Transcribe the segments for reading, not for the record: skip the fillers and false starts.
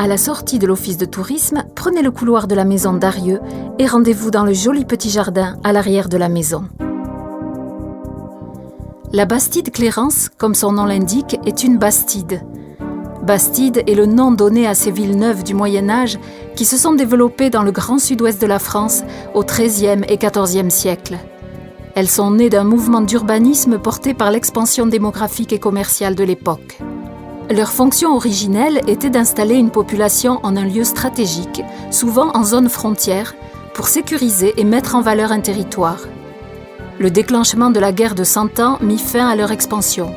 À la sortie de l'office de tourisme, prenez le couloir de la maison d'Arieux et rendez-vous dans le joli petit jardin à l'arrière de la maison. La bastide Clérance, comme son nom l'indique, est une bastide. Bastide est le nom donné à ces villes neuves du Moyen-Âge qui se sont développées dans le grand sud-ouest de la France au XIIIe et XIVe siècle. Elles sont nées d'un mouvement d'urbanisme porté par l'expansion démographique et commerciale de l'époque. Leur fonction originelle était d'installer une population en un lieu stratégique, souvent en zone frontière, pour sécuriser et mettre en valeur un territoire. Le déclenchement de la guerre de 100 Ans mit fin à leur expansion.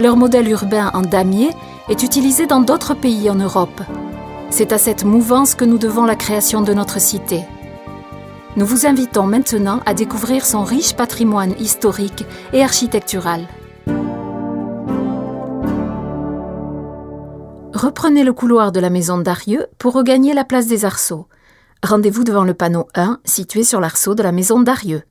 Leur modèle urbain en damier est utilisé dans d'autres pays en Europe. C'est à cette mouvance que nous devons la création de notre cité. Nous vous invitons maintenant à découvrir son riche patrimoine historique et architectural. Reprenez le couloir de la maison d'Arieux pour regagner la place des Arceaux. Rendez-vous devant le panneau 1 situé sur l'arceau de la maison d'Arieux.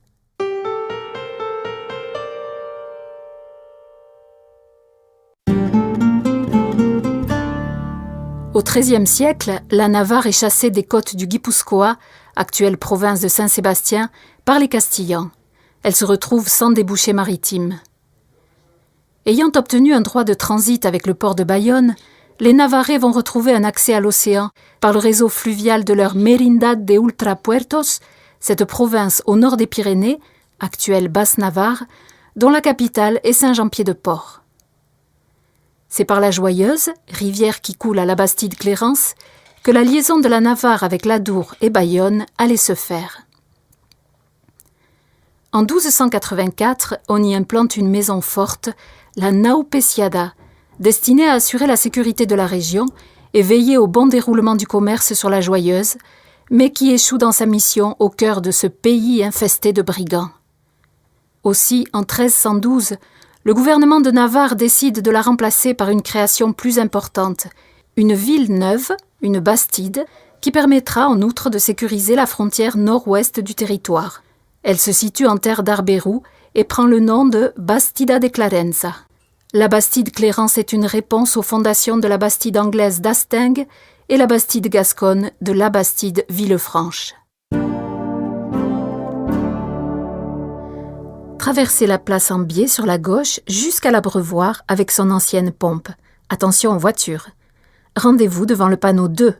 Au XIIIe siècle, la Navarre est chassée des côtes du Guipuscoa, actuelle province de Saint-Sébastien, par les Castillans. Elle se retrouve sans débouché maritime. Ayant obtenu un droit de transit avec le port de Bayonne, les Navarrais vont retrouver un accès à l'océan par le réseau fluvial de leur Merindad de Ultrapuertos, cette province au nord des Pyrénées, actuelle Basse-Navarre, dont la capitale est Saint-Jean-Pied-de-Port. C'est par la Joyeuse, rivière qui coule à la bastide Clérance, que la liaison de la Navarre avec l'Adour et Bayonne allait se faire. En 1284, on y implante une maison forte, la Nau Peciada, destinée à assurer la sécurité de la région et veiller au bon déroulement du commerce sur la Joyeuse, mais qui échoue dans sa mission au cœur de ce pays infesté de brigands. Aussi, en 1312, le gouvernement de Navarre décide de la remplacer par une création plus importante, une ville neuve, une bastide, qui permettra en outre de sécuriser la frontière nord-ouest du territoire. Elle se situe en terre d'Arbérou et prend le nom de Bastida de Clarenza. La bastide Clérance est une réponse aux fondations de la bastide anglaise d'Hastings et la bastide gasconne de la bastide Villefranche. Traversez la place en biais sur la gauche jusqu'à l'Abreuvoir avec son ancienne pompe. Attention aux voitures. Rendez-vous devant le panneau 2.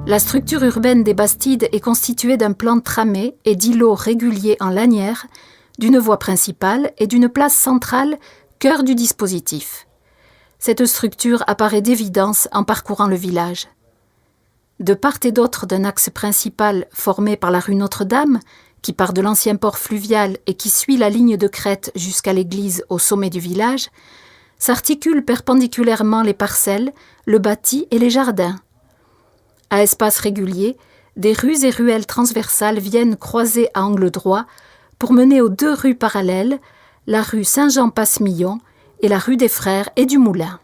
La structure urbaine des bastides est constituée d'un plan tramé et d'îlots réguliers en lanière, d'une voie principale et d'une place centrale, cœur du dispositif. Cette structure apparaît d'évidence en parcourant le village. De part et d'autre d'un axe principal formé par la rue Notre-Dame, qui part de l'ancien port fluvial et qui suit la ligne de crête jusqu'à l'église au sommet du village, s'articulent perpendiculairement les parcelles, le bâti et les jardins. À espace régulier, des rues et ruelles transversales viennent croiser à angle droit pour mener aux deux rues parallèles, la rue Saint-Jean-Passe-Millon et la rue des Frères et du Moulin.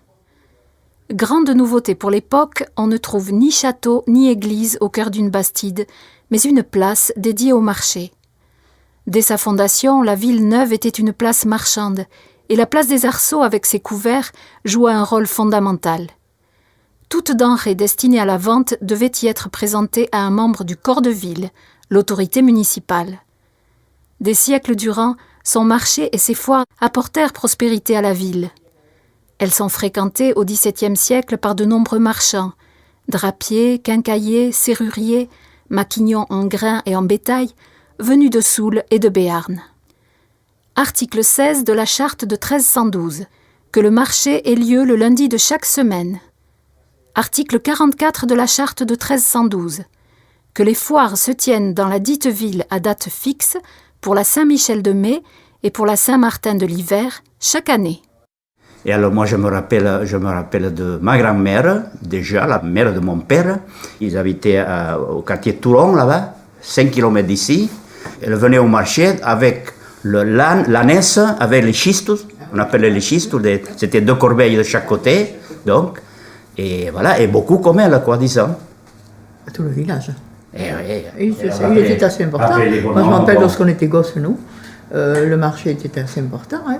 Grande nouveauté pour l'époque, on ne trouve ni château ni église au cœur d'une bastide, mais une place dédiée au marché. Dès sa fondation, la ville neuve était une place marchande, et la place des Arceaux avec ses couverts jouait un rôle fondamental. Toute denrée destinée à la vente devait y être présentée à un membre du corps de ville, l'autorité municipale. Des siècles durant, son marché et ses foires apportèrent prospérité à la ville. Elles sont fréquentées au XVIIe siècle par de nombreux marchands, drapiers, quincailliers, serruriers, maquignons en grains et en bétail, venus de Soule et de Béarn. Article 16 de la charte de 1312, que le marché ait lieu le lundi de chaque semaine. Article 44 de la charte de 1312, que les foires se tiennent dans la dite ville à date fixe pour la Saint-Michel de mai et pour la Saint-Martin de l'hiver chaque année. Et alors moi je me rappelle de ma grand-mère, déjà la mère de mon père. Ils habitaient au quartier Toulon là-bas, 5 km d'ici. Elle venait au marché avec l'ânesse, avec les schistos, on appelait les schistos, c'était 2 corbeilles de chaque côté, donc. Et voilà, et beaucoup comme elle, quoi, disons. À tout le village. Et oui. Il était assez important. Moi, je me rappelle lorsqu'on était gosses, nous, Le marché était assez important. Hein.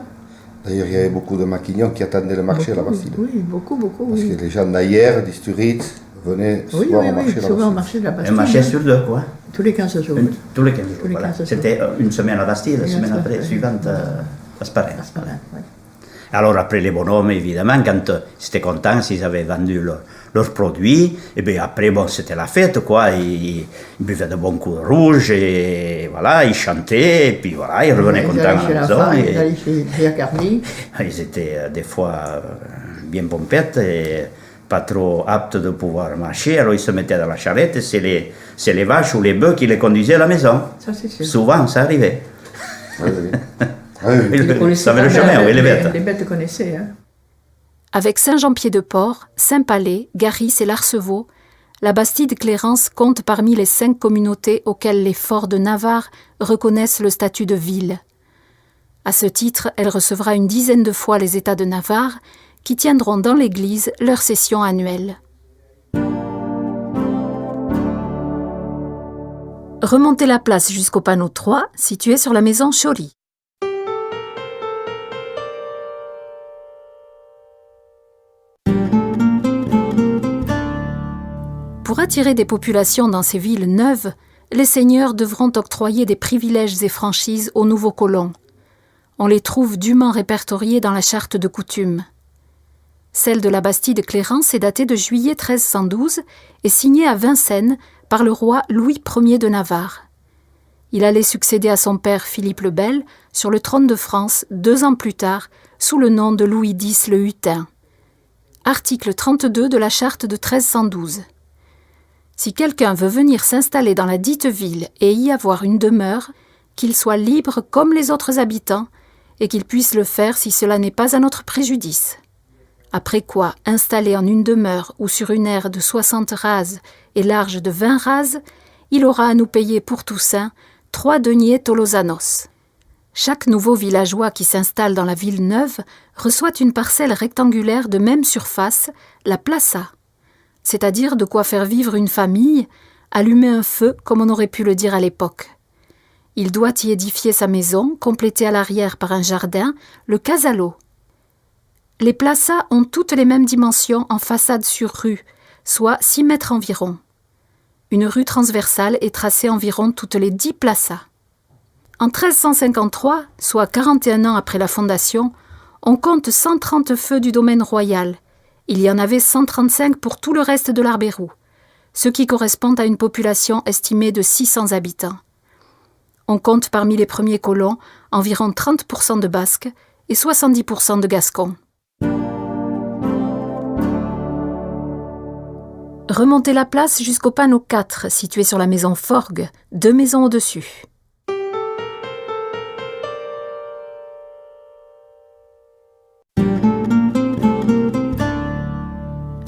D'ailleurs, il y avait beaucoup de maquignons qui attendaient le marché à la Bastide. Oui, beaucoup. Parce Oui. que les gens d'Ayer, d'Isturitz, venaient souvent au marché de la souvent au Bastide. marché de la Bastide. Un marché sur deux, quoi. Tous les 15 jours. Tous les 15 jours. Tous les Voilà. 15 jours. C'était une semaine à Bastille, la Et semaine la après, semaine suivante à Sparin. Voilà, ouais. Alors après les bonhommes, évidemment, quand ils étaient contents, s'ils avaient vendu leurs produits, et bien après, bon, c'était la fête, quoi. Ils buvaient de bons coups de rouge, et voilà, ils chantaient, et puis voilà, ils revenaient contents à la maison. Ils allaient chez Pierre Carny. Ils étaient des fois bien pompettes et pas trop aptes de pouvoir marcher, alors ils se mettaient dans la charrette, et c'est les vaches ou les bœufs qui les conduisaient à la maison. Ça, c'est sûr. Souvent, ça arrivait. Oui, oui. Ah oui. Ils savaient le chemin, oui, les bêtes. Les bêtes connaissaient. Hein. Avec Saint-Jean-Pied-de-Port, Saint-Palais, Garis et l'Arceveau, la Bastide-Clérance compte parmi les 5 communautés auxquelles les forts de Navarre reconnaissent le statut de ville. À ce titre, elle recevra une dizaine de fois les États de Navarre, qui tiendront dans l'église leur session annuelle. Remontez la place jusqu'au panneau 3, situé sur la maison Choly. Pour attirer des populations dans ces villes neuves, les seigneurs devront octroyer des privilèges et franchises aux nouveaux colons. On les trouve dûment répertoriés dans la charte de coutume. Celle de la Bastide-Clérance est datée de juillet 1312 et signée à Vincennes par le roi Louis Ier de Navarre. Il allait succéder à son père Philippe le Bel sur le trône de France 2 ans plus tard, sous le nom de Louis X le Hutin. Article 32 de la charte de 1312. Si quelqu'un veut venir s'installer dans la dite ville et y avoir une demeure, qu'il soit libre comme les autres habitants et qu'il puisse le faire si cela n'est pas à notre préjudice. Après quoi, installé en une demeure ou sur une aire de 60 rases et large de 20 rases, il aura à nous payer pour Toussaint 3 deniers tolosanos. Chaque nouveau villageois qui s'installe dans la ville neuve reçoit une parcelle rectangulaire de même surface, la plaça, c'est-à-dire de quoi faire vivre une famille, allumer un feu comme on aurait pu le dire à l'époque. Il doit y édifier sa maison, complétée à l'arrière par un jardin, le casalo. Les plaças ont toutes les mêmes dimensions en façade sur rue, soit 6 mètres environ. Une rue transversale est tracée environ toutes les 10 plaças. En 1353, soit 41 ans après la fondation, on compte 130 feux du domaine royal. Il y en avait 135 pour tout le reste de l'Arbérou, ce qui correspond à une population estimée de 600 habitants. On compte parmi les premiers colons environ 30% de Basques et 70% de Gascons. Remontez la place jusqu'au panneau 4, situé sur la maison Forgue, 2 maisons au-dessus.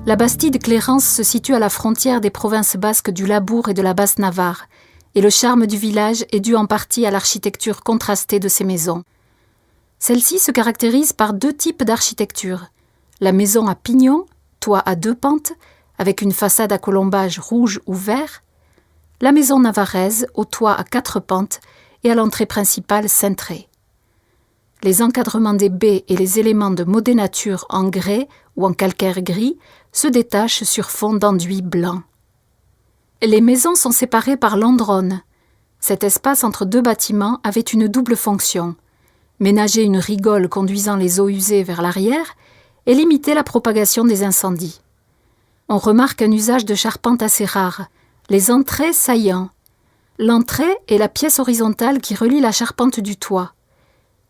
La Bastide-Clérance se situe à la frontière des provinces basques du Labourd et de la Basse-Navarre, et le charme du village est dû en partie à l'architecture contrastée de ses maisons. Celle-ci se caractérise par 2 types d'architecture. La maison à pignon, toit à 2 pentes, avec une façade à colombage rouge ou vert. La maison navarraise, au toit à 4 pentes et à l'entrée principale cintrée. Les encadrements des baies et les éléments de modénature en grès ou en calcaire gris se détachent sur fond d'enduit blanc. Les maisons sont séparées par l'androne. Cet espace entre 2 bâtiments avait une double fonction: ménager une rigole conduisant les eaux usées vers l'arrière et limiter la propagation des incendies. On remarque un usage de charpente assez rare, les entrées saillants. L'entrée est la pièce horizontale qui relie la charpente du toit.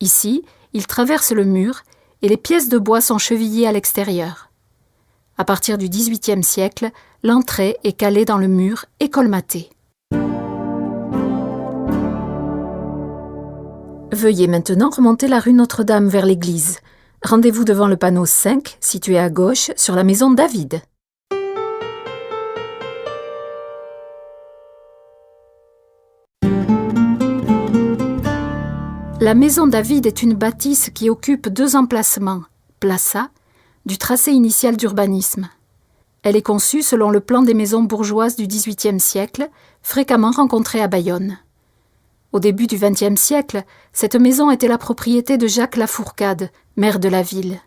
Ici, il traverse le mur et les pièces de bois sont chevillées à l'extérieur. À partir du XVIIIe siècle, l'entrée est calée dans le mur et colmatée. Veuillez maintenant remonter la rue Notre-Dame vers l'église. Rendez-vous devant le panneau 5, situé à gauche, sur la maison David. La maison David est une bâtisse qui occupe 2 emplacements, plaça, du tracé initial d'urbanisme. Elle est conçue selon le plan des maisons bourgeoises du XVIIIe siècle, fréquemment rencontré à Bayonne. Au début du XXe siècle, cette maison était la propriété de Jacques Lafourcade, maire de la ville.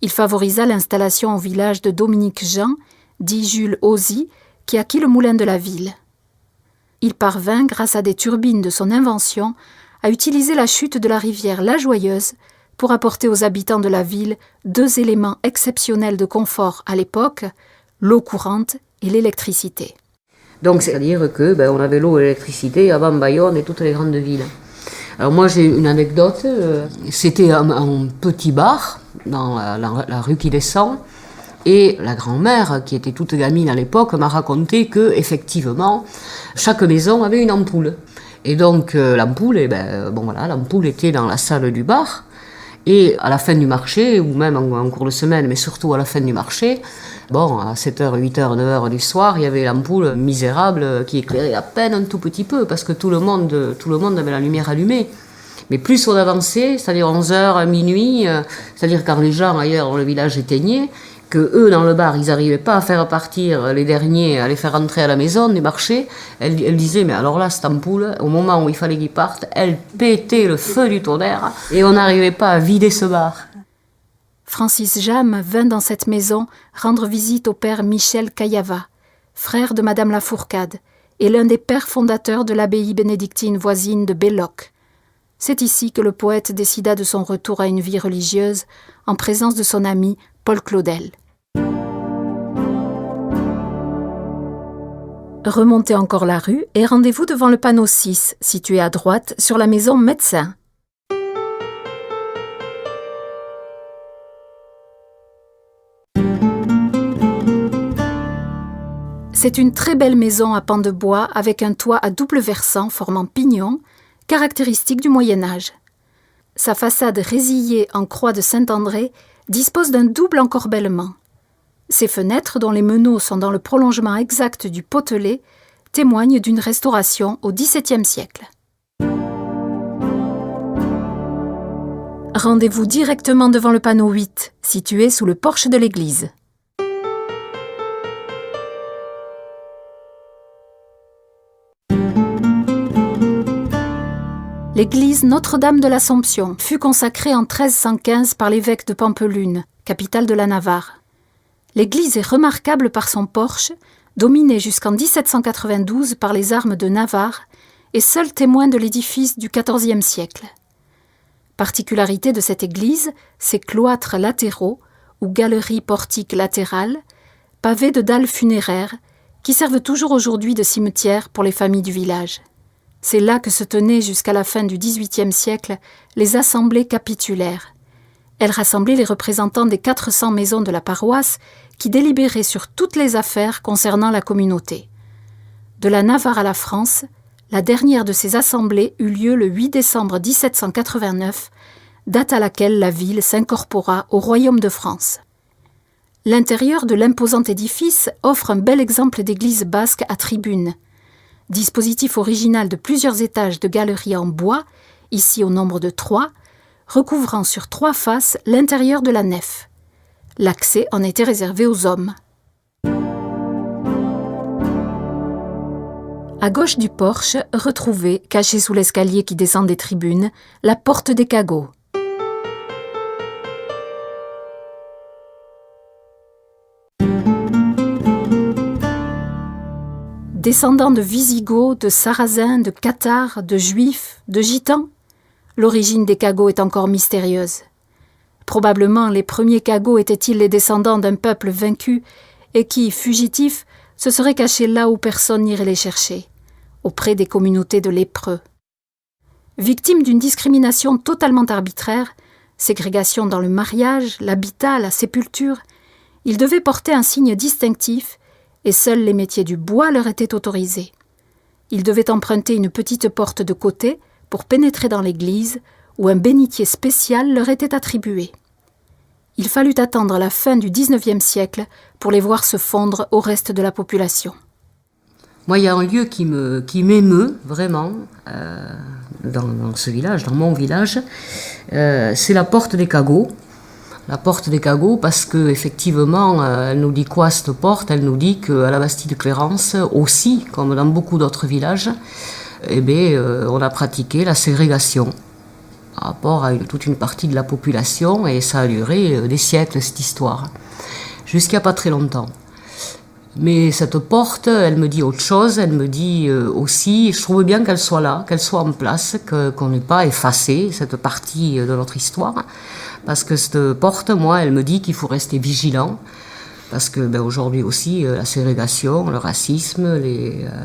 Il favorisa l'installation au village de Dominique Jean, dit Jules Ausy, qui acquit le moulin de la ville. Il parvint, grâce à des turbines de son invention, à utiliser la chute de la rivière La Joyeuse pour apporter aux habitants de la ville 2 éléments exceptionnels de confort à l'époque, l'eau courante et l'électricité. Donc c'est-à-dire que on avait l'eau et l'électricité avant Bayonne et toutes les grandes villes. Alors moi j'ai une anecdote, c'était un petit bar dans la rue qui descend, et la grand-mère, qui était toute gamine à l'époque, m'a raconté que effectivement chaque maison avait une ampoule. Et donc l'ampoule, l'ampoule était dans la salle du bar. Et à la fin du marché, ou même en cours de semaine, mais surtout à la fin du marché, à 7h, 8h, 9h du soir, il y avait l'ampoule misérable qui éclairait à peine un tout petit peu, parce que tout le monde avait la lumière allumée. Mais plus on avançait, c'est-à-dire 11h, minuit, c'est-à-dire quand les gens ailleurs dans le village éteignaient, que eux, dans le bar, ils n'arrivaient pas à faire partir les derniers, à les faire rentrer à la maison du marché. Elle disait, mais alors là, cette ampoule, au moment où il fallait qu'ils partent, elle pétait le feu du tonnerre et on n'arrivait pas à vider ce bar. Francis James vint dans cette maison rendre visite au père Michel Cayava, frère de Madame Lafourcade, et l'un des pères fondateurs de l'abbaye bénédictine voisine de Belloc. C'est ici que le poète décida de son retour à une vie religieuse, en présence de son ami Paul Claudel. Remontez encore la rue et rendez-vous devant le panneau 6, situé à droite sur la maison médecin. C'est une très belle maison à pans de bois avec un toit à double versant formant pignon, caractéristique du Moyen-Âge. Sa façade résillée en croix de Saint-André dispose d'un double encorbellement. Ses fenêtres, dont les meneaux sont dans le prolongement exact du potelet, témoignent d'une restauration au XVIIe siècle. Rendez-vous directement devant le panneau 8, situé sous le porche de l'église. L'église Notre-Dame de l'Assomption fut consacrée en 1315 par l'évêque de Pampelune, capitale de la Navarre. L'église est remarquable par son porche, dominé jusqu'en 1792 par les armes de Navarre et seul témoin de l'édifice du XIVe siècle. Particularité de cette église, ses cloîtres latéraux ou galeries portiques latérales, pavés de dalles funéraires, qui servent toujours aujourd'hui de cimetière pour les familles du village. C'est là que se tenaient jusqu'à la fin du XVIIIe siècle les assemblées capitulaires. Elles rassemblaient les représentants des 400 maisons de la paroisse qui délibéraient sur toutes les affaires concernant la communauté. De la Navarre à la France, la dernière de ces assemblées eut lieu le 8 décembre 1789, date à laquelle la ville s'incorpora au royaume de France. L'intérieur de l'imposant édifice offre un bel exemple d'église basque à tribune. Dispositif original de plusieurs étages de galeries en bois, ici au nombre de 3, recouvrant sur 3 faces l'intérieur de la nef. L'accès en était réservé aux hommes. À gauche du porche, retrouvez, cachée sous l'escalier qui descend des tribunes, la porte des cagots. Descendants de Visigoths, de Sarrasins, de Cathares, de Juifs, de Gitans, l'origine des cagots est encore mystérieuse. Probablement les premiers cagots étaient-ils les descendants d'un peuple vaincu et qui, fugitifs, se seraient cachés là où personne n'irait les chercher, auprès des communautés de lépreux. Victimes d'une discrimination totalement arbitraire, ségrégation dans le mariage, l'habitat, la sépulture, ils devaient porter un signe distinctif et seuls les métiers du bois leur étaient autorisés. Ils devaient emprunter une petite porte de côté pour pénétrer dans l'église, où un bénitier spécial leur était attribué. Il fallut attendre la fin du XIXe siècle pour les voir se fondre au reste de la population. Moi, il y a un lieu qui m'émeut vraiment dans ce village, dans mon village, c'est la porte des cagots. La porte des cagots, parce que effectivement, elle nous dit quoi cette porte? Elle nous dit qu'à la Bastide de Clérance aussi, comme dans beaucoup d'autres villages, on a pratiqué la ségrégation par rapport à toute une partie de la population, et ça a duré des siècles, cette histoire, jusqu'à pas très longtemps. Mais cette porte, elle me dit autre chose, elle me dit aussi, je trouve bien qu'elle soit là, qu'elle soit en place, qu'on n'ait pas effacé cette partie de notre histoire, parce que cette porte, moi, elle me dit qu'il faut rester vigilant, parce que aujourd'hui aussi, la ségrégation, le racisme,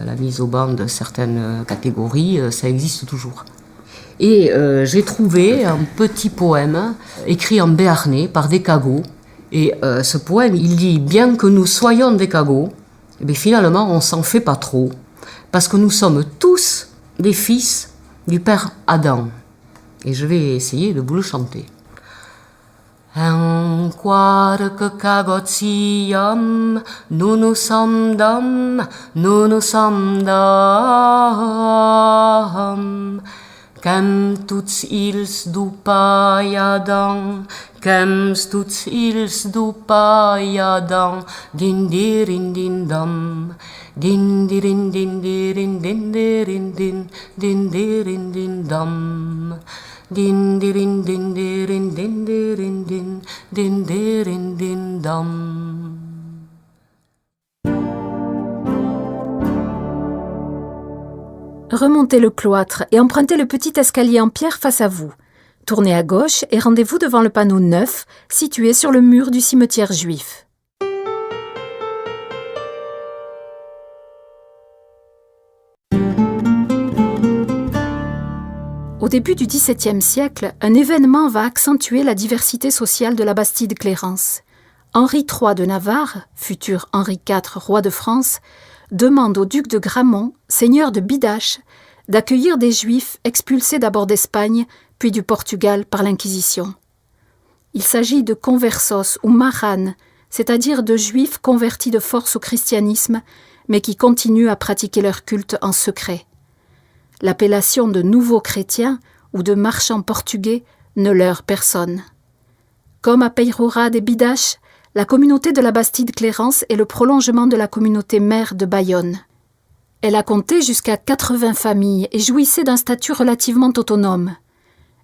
la mise au banc de certaines catégories, ça existe toujours. Et j'ai trouvé un petit poème écrit en béarnais par des cagots. Et ce poème, il dit « Bien que nous soyons des cagots, finalement on s'en fait pas trop, parce que nous sommes tous des fils du père Adam. » Et je vais essayer de vous le chanter. En quoique cagot siam, nous sommes d'hommes, nous sommes d'hommes. Qu'em tuts ils du payadan, qu'em tuts ils du payadan, din dirin din dam, din dirin din dirin din dirin din, din dirin din dam, din dirin din dirin din dirin din, din dirin din dam. Remontez le cloître et empruntez le petit escalier en pierre face à vous. Tournez à gauche et rendez-vous devant le panneau 9, situé sur le mur du cimetière juif. Au début du XVIIe siècle, un événement va accentuer la diversité sociale de la Bastide-Clérance. Henri III de Navarre, futur Henri IV, roi de France, demande au duc de Gramont, seigneur de Bidache, d'accueillir des Juifs expulsés d'abord d'Espagne, puis du Portugal par l'Inquisition. Il s'agit de conversos ou marranes, c'est-à-dire de Juifs convertis de force au christianisme, mais qui continuent à pratiquer leur culte en secret. L'appellation de nouveaux chrétiens ou de marchands portugais ne leurre personne. Comme à Peyrehorade et Bidache, la communauté de la Bastide-Clérance est le prolongement de la communauté mère de Bayonne. Elle a compté jusqu'à 80 familles et jouissait d'un statut relativement autonome.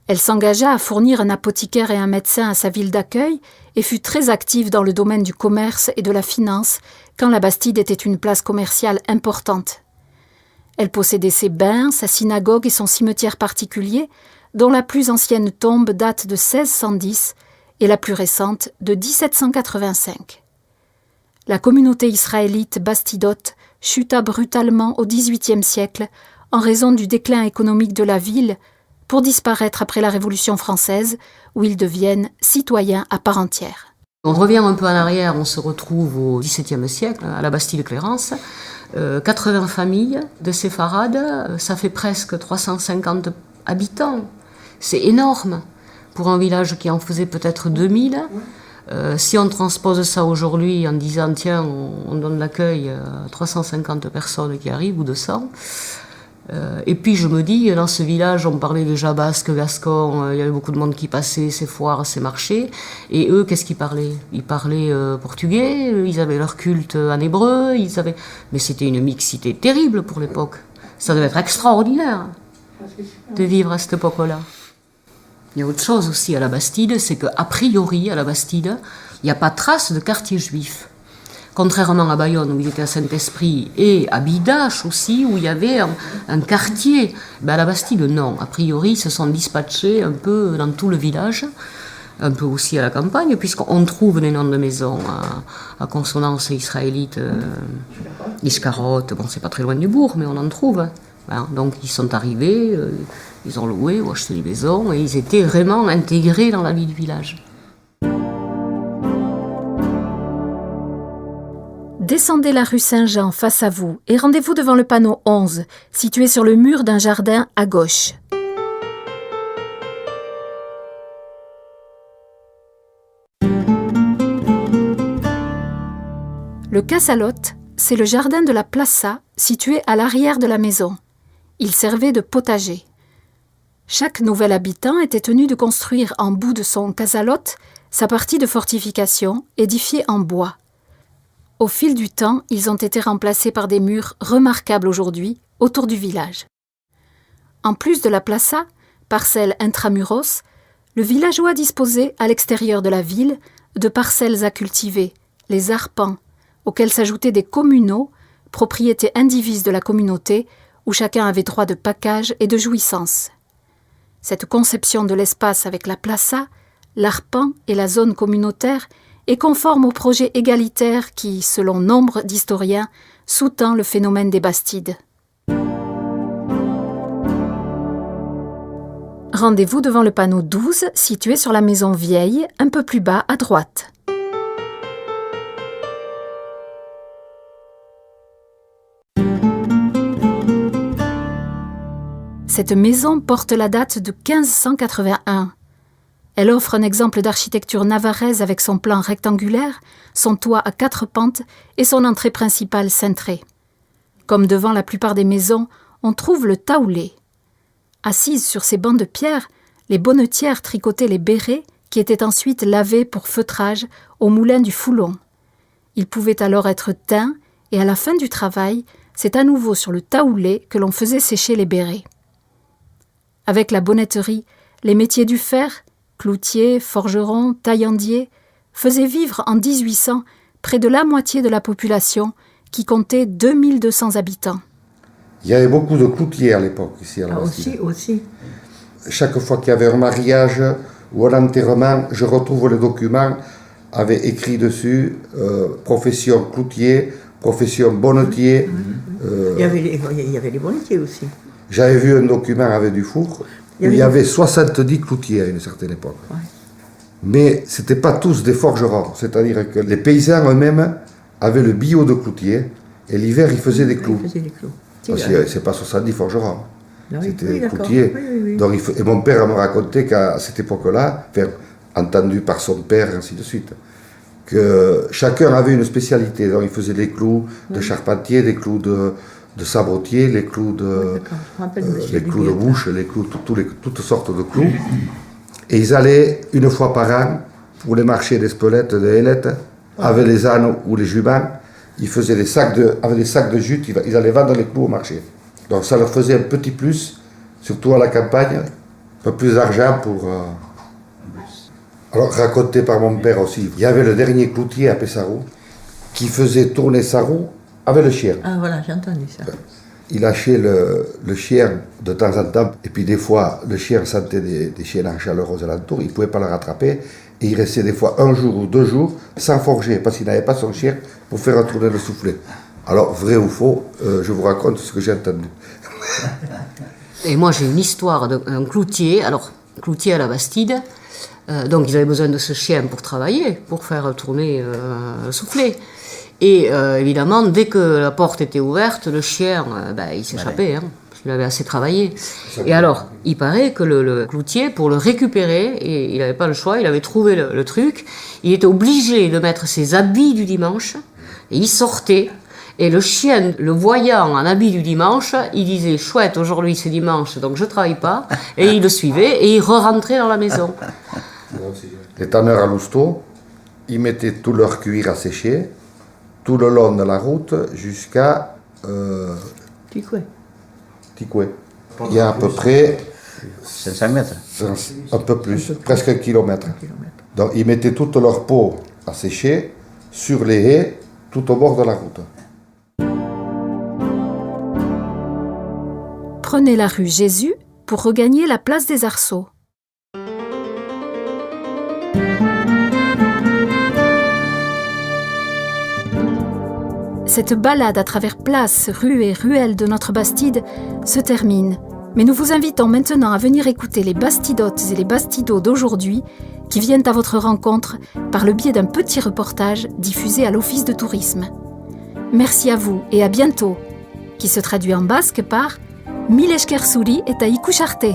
Elle s'engagea à fournir un apothicaire et un médecin à sa ville d'accueil et fut très active dans le domaine du commerce et de la finance quand la Bastide était une place commerciale importante. Elle possédait ses bains, sa synagogue et son cimetière particulier, dont la plus ancienne tombe date de 1610 et la plus récente de 1785. La communauté israélite bastidote chuta brutalement au XVIIIe siècle en raison du déclin économique de la ville, pour disparaître après la Révolution française, où ils deviennent citoyens à part entière. On revient un peu en arrière, on se retrouve au XVIIe siècle, à la Bastide-Clérance. 80 familles de séfarades, ça fait presque 350 habitants. C'est énorme pour un village qui en faisait peut-être 2000. Si on transpose ça aujourd'hui en disant tiens, on donne l'accueil à 350 personnes qui arrivent ou 200. Et puis je me dis, dans ce village, on parlait déjà basque, gascon, il y avait beaucoup de monde qui passait, ces foires, ces marchés. Et eux, qu'est-ce qu'ils parlaient ? Ils parlaient portugais, ils avaient leur culte en hébreu, mais c'était une mixité terrible pour l'époque. Ça devait être extraordinaire de vivre à cette époque-là. Il y a autre chose aussi à la Bastide, c'est qu'a priori, à la Bastide, il n'y a pas trace de quartier juif. Contrairement à Bayonne, où il était à Saint-Esprit, et à Bidache aussi, où il y avait un quartier. À la Bastide, non. A priori, ils se sont dispatchés un peu dans tout le village, un peu aussi à la campagne, puisqu'on trouve des noms de maisons à consonance israélite, Ishkarot, bon, c'est pas très loin du bourg, mais on en trouve. Voilà. Donc, ils sont arrivés, ils ont loué ou acheté des maisons, et ils étaient vraiment intégrés dans la vie du village. Descendez la rue Saint-Jean face à vous et rendez-vous devant le panneau 11, situé sur le mur d'un jardin à gauche. Le Casalotte, c'est le jardin de la Plaça, situé à l'arrière de la maison. Il servait de potager. Chaque nouvel habitant était tenu de construire en bout de son casalotte sa partie de fortification, édifiée en bois. Au fil du temps, ils ont été remplacés par des murs remarquables aujourd'hui autour du village. En plus de la plaça, parcelle intramuros, le villageois disposait à l'extérieur de la ville de parcelles à cultiver, les arpents, auxquels s'ajoutaient des communaux, propriétés indivises de la communauté, où chacun avait droit de pacage et de jouissance. Cette conception de l'espace avec la plaça, l'arpent et la zone communautaire est conforme au projet égalitaire qui, selon nombre d'historiens, sous-tend le phénomène des bastides. Rendez-vous devant le panneau 12, situé sur la maison vieille, un peu plus bas à droite. Cette maison porte la date de 1581. Elle offre un exemple d'architecture navarraise avec son plan rectangulaire, son toit à 4 pentes et son entrée principale cintrée. Comme devant la plupart des maisons, on trouve le taoulé. Assises sur ces bancs de pierre, les bonnetières tricotaient les bérets qui étaient ensuite lavés pour feutrage au moulin du Foulon. Ils pouvaient alors être teints et à la fin du travail, c'est à nouveau sur le taoulé que l'on faisait sécher les bérets. Avec la bonnetterie, les métiers du fer, cloutier, forgeron, taillandier, faisaient vivre en 1800 près de la moitié de la population qui comptait 2200 habitants. Il y avait beaucoup de cloutiers à l'époque ici à la Bastide. Aussi. Chaque fois qu'il y avait un mariage ou un enterrement, je retrouve les documents avec écrit dessus profession cloutier, profession bonnetier. Il y avait les bonnetiers aussi. J'avais vu un document avec du four où il y avait 70 cloutiers à une certaine époque. Ouais. Mais ce n'étaient pas tous des forgerons, c'est-à-dire que les paysans eux-mêmes avaient le bio de cloutier et l'hiver ils faisaient des clous. Parce que c'est pas 70 forgerons, c'était des cloutiers. Oui. Donc, et mon père me racontait qu'à cette époque-là, entendu par son père, ainsi de suite, que chacun avait une spécialité. Donc il faisait des clous de charpentier, des clous de sabotier, les clous de, les clous de bouche, les clous, toutes sortes de clous. Et ils allaient une fois par an pour les marchés d'Espelette, de Hélette, avec les ânes ou les juments. Ils faisaient avec des sacs de jute, ils allaient vendre les clous au marché. Donc ça leur faisait un petit plus, surtout à la campagne, un peu plus d'argent pour... Alors raconté par mon père aussi, il y avait le dernier cloutier à Pessarou qui faisait tourner sa roue avec le chien. Ah voilà, j'ai entendu ça. Il lâchait le chien de temps en temps, et puis des fois, le chien sentait des chiens en chaleur aux alentours, il ne pouvait pas le rattraper, et il restait des fois 1 jour ou 2 jours sans forger, parce qu'il n'avait pas son chien pour faire retourner le soufflet. Alors, vrai ou faux, je vous raconte ce que j'ai entendu. Et moi, j'ai une histoire d'un cloutier, alors, cloutier à la Bastide, donc ils avaient besoin de ce chien pour travailler, pour faire tourner le soufflet. Et évidemment, dès que la porte était ouverte, le chien, il s'échappait, parce qu'il avait assez travaillé. Et alors, il paraît que le cloutier, pour le récupérer, et il n'avait pas le choix, il avait trouvé le truc, il était obligé de mettre ses habits du dimanche, et il sortait, et le chien, le voyant en habit du dimanche, il disait « Chouette, aujourd'hui c'est dimanche, donc je ne travaille pas », et il le suivait, et il re-rentrait dans la maison. Les tanneurs à Lousteau, ils mettaient tout leur cuir à sécher, tout le long de la route jusqu'à Ticoué. Il y a à peu près 500 mètres. un peu plus, presque 1 kilomètre. Donc ils mettaient toute leur peau à sécher sur les haies, tout au bord de la route. Prenez la rue Jésus pour regagner la place des Arceaux. Cette balade à travers places, rues et ruelles de notre Bastide se termine. Mais nous vous invitons maintenant à venir écouter les bastidotes et les bastidos d'aujourd'hui qui viennent à votre rencontre par le biais d'un petit reportage diffusé à l'Office de tourisme. Merci à vous et à bientôt, qui se traduit en basque par « Mil eskersuri eta ikusharte »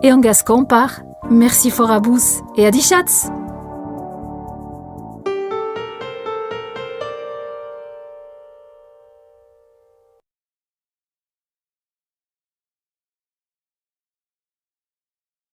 et en gascon par « Merci fort à bous et à dichatz ».